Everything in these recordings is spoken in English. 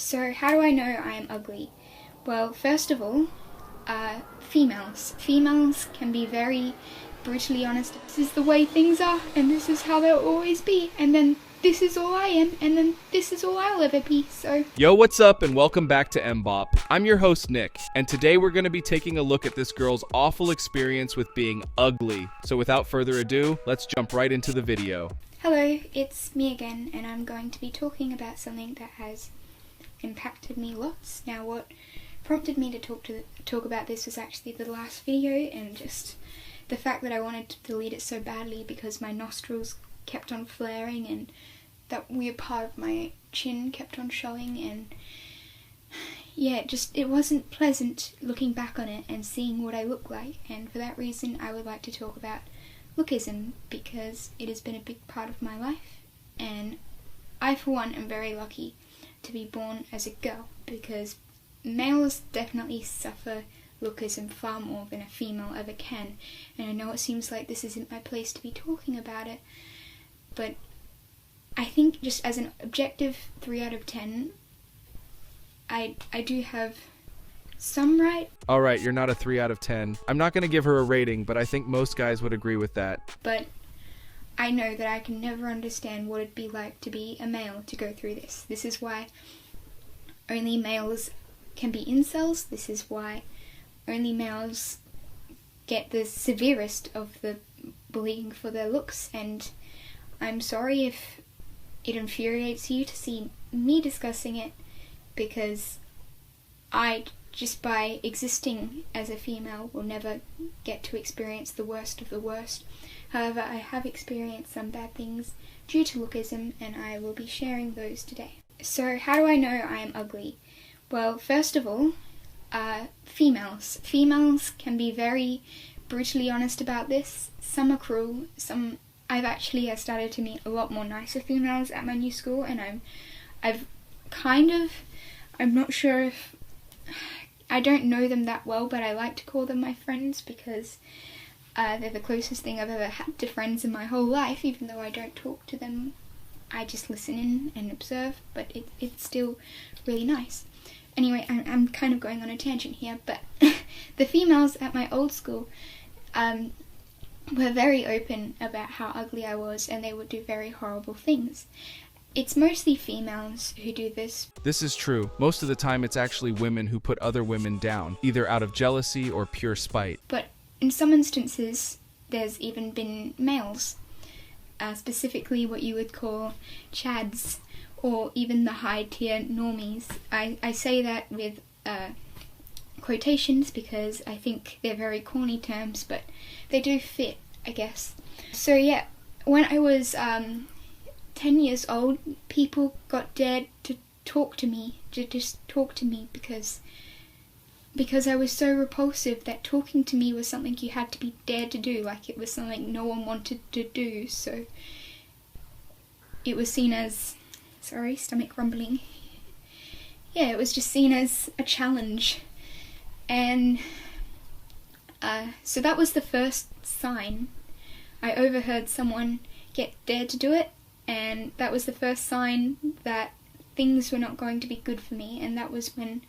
So how do I know I am ugly? Well, first of all, females. Females can be very brutally honest. This is the way things are, and this is how they'll always be, and then this is all I am, and then this is all I'll ever be, so... Yo, what's up, and welcome back to MBOP. I'm your host, Nick, and today we're going to be taking a look at this girl's awful experience with being ugly. So without further ado, let's jump right into the video. Hello, it's me again, and I'm going to be talking about something that has impacted me lots. Now, what prompted me to talk about this was actually the last video, and just the fact that I wanted to delete it so badly because my nostrils kept on flaring and that weird part of my chin kept on showing, and yeah, it wasn't pleasant looking back on it and seeing what I look like. And for that reason I would like to talk about lookism, because it has been a big part of my life, and I for one am very lucky to be born as a girl, because males definitely suffer lookism far more than a female ever can. And I know it seems like this isn't my place to be talking about it, but I think just as an objective 3 out of 10, I do have some right. Alright, you're not a 3 out of 10. I'm not going to give her a rating, but I think most guys would agree with that. But I know that I can never understand what it'd be like to be a male to go through this. This is why only males can be incels. This is why only males get the severest of the bullying for their looks, and I'm sorry if it infuriates you to see me discussing it, because I, just by existing as a female, will never get to experience the worst of the worst. However, I have experienced some bad things due to lookism, and I will be sharing those today. So how do I know I am ugly? Well, first of all, females. Females can be very brutally honest about this. Some are cruel, some... I started to meet a lot more nicer females at my new school, and I'm not sure if... I don't know them that well, but I like to call them my friends, because they're the closest thing I've ever had to friends in my whole life. Even though I don't talk to them, I just listen in and observe, but it's still really nice. Anyway, I'm kind of going on a tangent here, but the females at my old school were very open about how ugly I was, and they would do very horrible things. It's mostly females who do this. This is true. Most of the time it's actually women who put other women down, either out of jealousy or pure spite. But in some instances, there's even been males, specifically what you would call chads, or even the high-tier normies. I say that with quotations because I think they're very corny terms, but they do fit, I guess. So yeah, when I was 10 years old, people got dared to talk to me, because I was so repulsive that talking to me was something you had to be dared to do, like it was something no one wanted to do. So it was seen as... Sorry, stomach rumbling. Yeah, it was just seen as a challenge. And so that was the first sign. I overheard someone get dared to do it, and that was the first sign that things were not going to be good for me. And that was when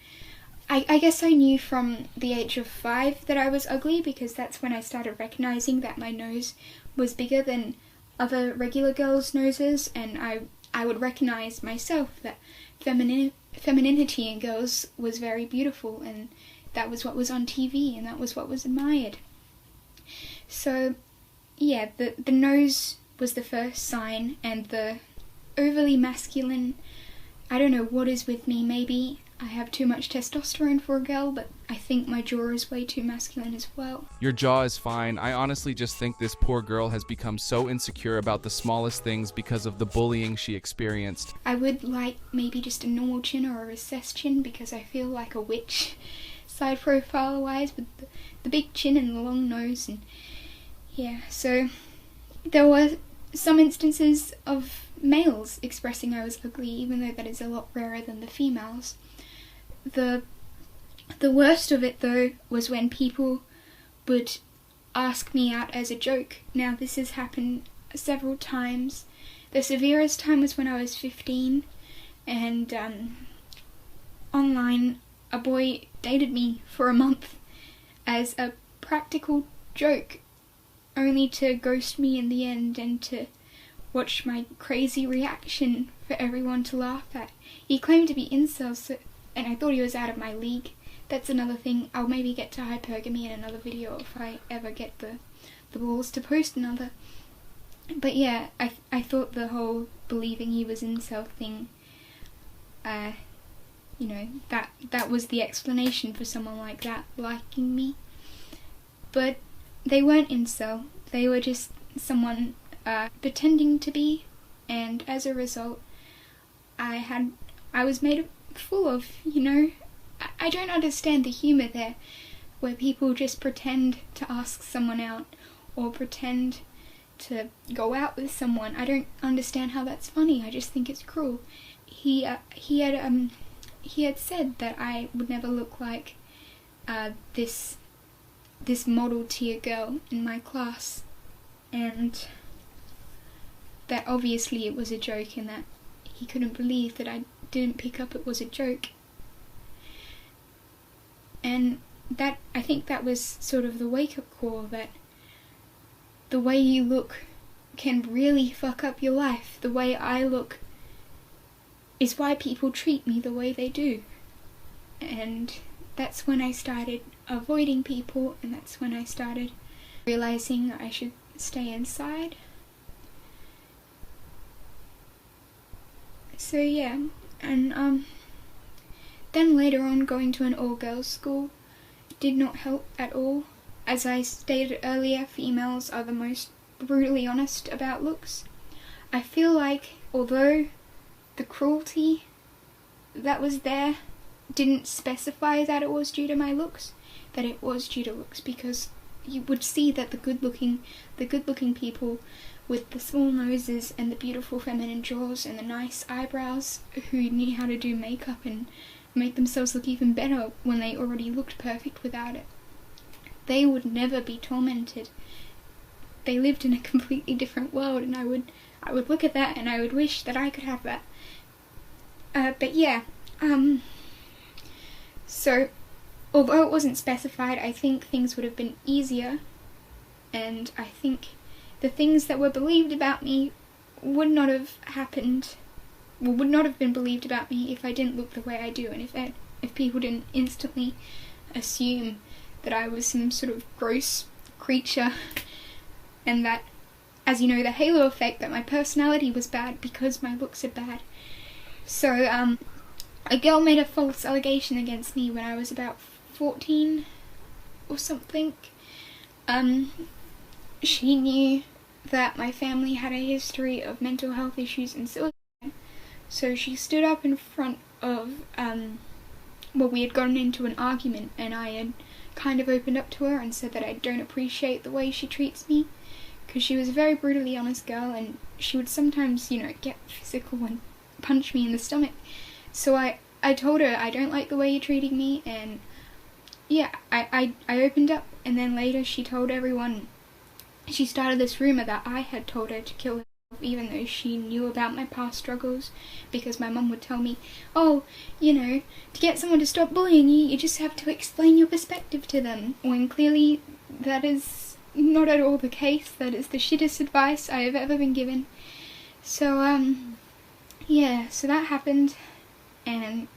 I guess I knew from the age of 5 that I was ugly, because that's when I started recognizing that my nose was bigger than other regular girls' noses, and I would recognize myself that femininity in girls was very beautiful, and that was what was on TV, and that was what was admired. So yeah, the nose was the first sign, and the overly masculine, I don't know what is with me. Maybe I have too much testosterone for a girl, but I think my jaw is way too masculine as well. Your jaw is fine. I honestly just think this poor girl has become so insecure about the smallest things because of the bullying she experienced. I would like maybe just a normal chin or a recessed chin, because I feel like a witch side profile wise, with the big chin and the long nose. And yeah, so there were some instances of males expressing I was ugly, even though that is a lot rarer than the females. The worst of it, though, was when people would ask me out as a joke. Now, this has happened several times. The severest time was when I was 15, and online a boy dated me for a month as a practical joke, only to ghost me in the end and to watch my crazy reaction for everyone to laugh at. He claimed to be incel, and I thought he was out of my league. That's another thing. I'll maybe get to hypergamy in another video if I ever get the balls to post another. But yeah, I thought the whole believing he was incel thing, you know, that was the explanation for someone like that liking me. But they weren't incel. They were just someone pretending to be, and as a result, I was made a fool of, you know. I don't understand the humour there, where people just pretend to ask someone out, or pretend to go out with someone. I don't understand how that's funny. I just think it's cruel. He had said that I would never look like this model tier girl in my class, and that obviously it was a joke, and that he couldn't believe that I didn't pick up it was a joke. And that, I think that was sort of the wake-up call, that the way you look can really fuck up your life. The way I look is why people treat me the way they do. And that's when I started avoiding people, and that's when I started realizing I should stay inside. So yeah, and then later on, going to an all-girls school did not help at all. As I stated earlier, females are the most brutally honest about looks. I feel like, although the cruelty that was there didn't specify that it was due to my looks, that it was due to looks, because you would see that the good-looking people with the small noses and the beautiful feminine jaws and the nice eyebrows, who knew how to do makeup and make themselves look even better when they already looked perfect without it, they would never be tormented. They lived in a completely different world, and I would look at that and I would wish that I could have that. But yeah, so although it wasn't specified, I think things would have been easier, and I think the things that were believed about me would not have happened, well, would not have been believed about me if I didn't look the way I do, and if people didn't instantly assume that I was some sort of gross creature, and that, as you know, the halo effect, that my personality was bad because my looks are bad. So, a girl made a false allegation against me when I was about 14 or something. She knew that my family had a history of mental health issues and suicide, so she stood up in front of, well, we had gotten into an argument, and I had kind of opened up to her and said that I don't appreciate the way she treats me, because she was a very brutally honest girl, and she would sometimes, you know, get physical and punch me in the stomach. So I told her, I don't like the way you're treating me, and yeah, I opened up, and then later she told everyone, she started this rumour that I had told her to kill herself, even though she knew about my past struggles, because my mum would tell me, oh, you know, to get someone to stop bullying you, you just have to explain your perspective to them, when clearly that is not at all the case. That is the shittest advice I have ever been given. So, yeah, so that happened, and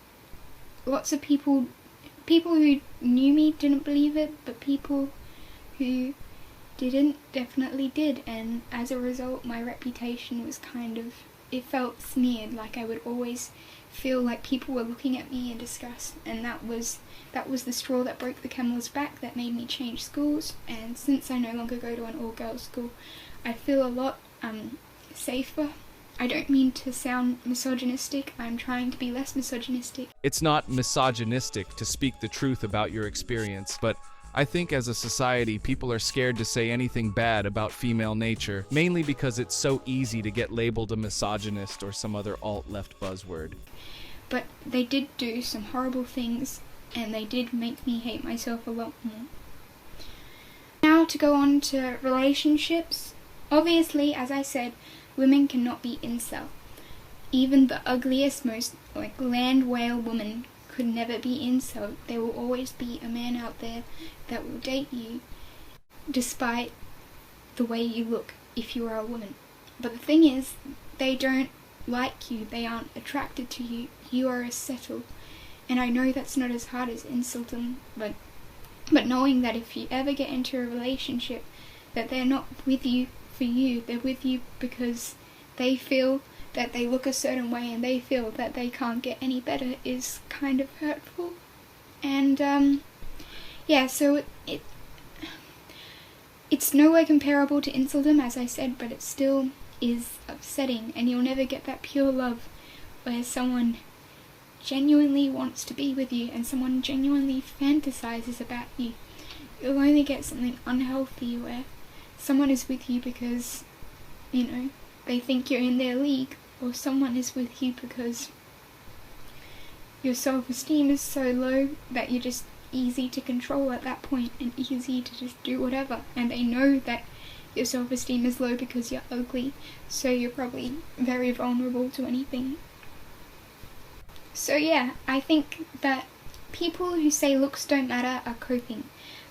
lots of people who knew me didn't believe it, but people who didn't definitely did, and as a result my reputation was kind of, it felt smeared, like I would always feel like people were looking at me in disgust, and that was the straw that broke the camel's back, that made me change schools. And since I no longer go to an all-girls school, I feel a lot safer. I don't mean to sound misogynistic, I'm trying to be less misogynistic. It's not misogynistic to speak the truth about your experience, but I think as a society, people are scared to say anything bad about female nature, mainly because it's so easy to get labeled a misogynist or some other alt-left buzzword. But they did do some horrible things, and they did make me hate myself a lot more. Now to go on to relationships. Obviously, as I said, women cannot be incel. Even the ugliest, most land whale woman could never be incel. There will always be a man out there that will date you despite the way you look if you are a woman. But the thing is, they don't like you, they aren't attracted to you, you are a settle. And I know that's not as hard as insulting, but knowing that if you ever get into a relationship, that they're not with you for you, they're with you because they feel that they look a certain way and they feel that they can't get any better, is kind of hurtful. And yeah, so it's nowhere comparable to insulting, as I said, but it still is upsetting, and you'll never get that pure love where someone genuinely wants to be with you and someone genuinely fantasizes about you. You'll only get something unhealthy where someone is with you because, you know, they think you're in their league, or someone is with you because your self-esteem is so low that you're just easy to control at that point and easy to just do whatever, and they know that your self-esteem is low because you're ugly, so you're probably very vulnerable to anything. So yeah, I think that people who say looks don't matter are coping.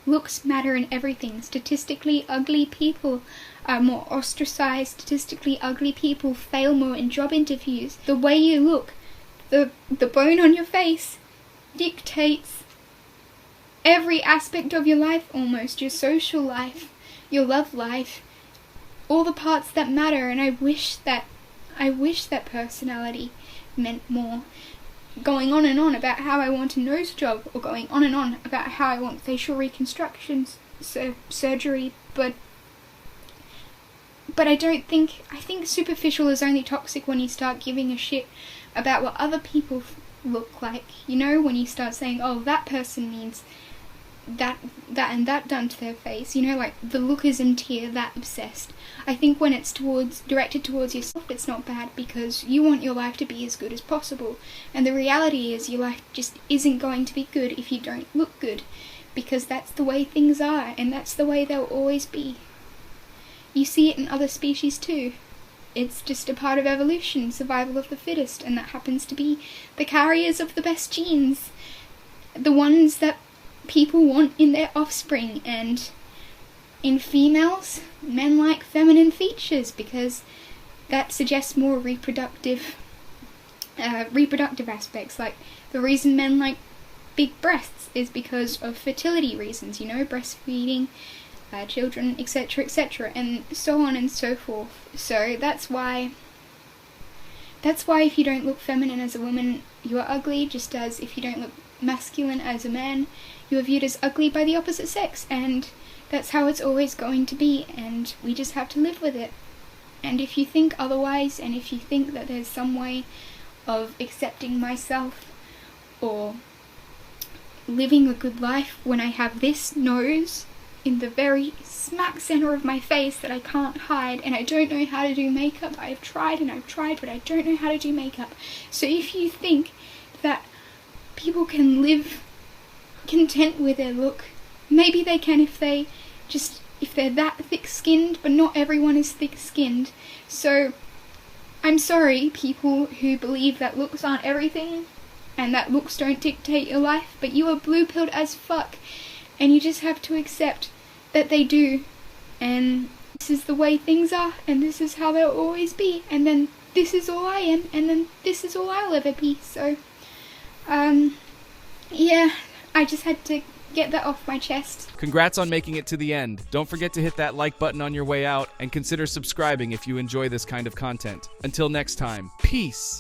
Looks matter in everything. Statistically, ugly people are more ostracized. Statistically, ugly people fail more in job interviews. The way you look, the bone on your face, dictates every aspect of your life almost. Your social life, your love life, all the parts that matter. And I wish that personality meant more. Going on and on about how I want a nose job, or going on and on about how I want facial reconstruction surgery, but I think superficial is only toxic when you start giving a shit about what other people look like. You know, when you start saying, oh, that person needs that and that done to their face, you know, like the lookism tier, that obsessed. I think when it's directed towards yourself, it's not bad, because you want your life to be as good as possible, and the reality is your life just isn't going to be good if you don't look good, because that's the way things are, and that's the way they'll always be. You see it in other species too. It's just a part of evolution, survival of the fittest, and that happens to be the carriers of the best genes, the ones that people want in their offspring. And in females, men like feminine features because that suggests more reproductive aspects. Like the reason men like big breasts is because of fertility reasons, you know, breastfeeding, children, etc., etc., and so on and so forth. So that's why if you don't look feminine as a woman, you are ugly, just as if you don't look masculine as a man, you are viewed as ugly by the opposite sex, and that's how it's always going to be, and we just have to live with it. And if you think otherwise, and if you think that there's some way of accepting myself or living a good life when I have this nose in the very smack center of my face that I can't hide, and I don't know how to do makeup, I've tried and I've tried, but I don't know how to do makeup. So if you think that people can live content with their look, maybe they can if they're that thick-skinned, but not everyone is thick-skinned. So I'm sorry, people who believe that looks aren't everything and that looks don't dictate your life, but you are blue-pilled as fuck, and you just have to accept that they do, and this is the way things are, and this is how they'll always be, and then this is all I am, and then this is all I'll ever be. So yeah, I just had to get that off my chest. Congrats on making it to the end. Don't forget to hit that like button on your way out, and consider subscribing if you enjoy this kind of content. Until next time, peace!